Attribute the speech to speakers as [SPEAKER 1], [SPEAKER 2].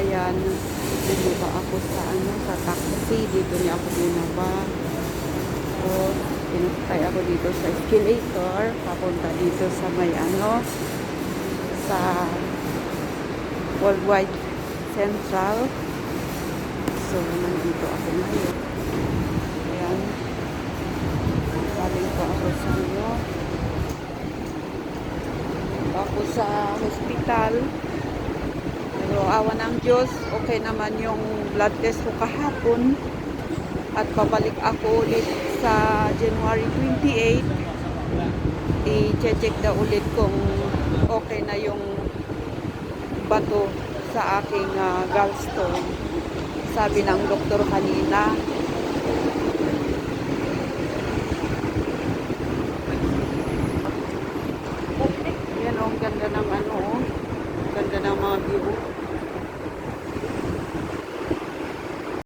[SPEAKER 1] Ayan, bumaba ako sa sa taxi. Dito niya ako binaba. So, pinasakay ako dito sa escalator. Papunta dito sa may sa Worldwide Central. So, nandito ako ngayon. Ayan. Galing po ako sa ako sa hospital. Pero awa ng Diyos, okay naman yung blood test ko kahapon. At pabalik ako ulit sa January 28. I-check daw ulit kung okay na yung bato sa aking gallstone. Sabi ng doktor kanina. Yan o, ang ganda ng ganda ng mga view.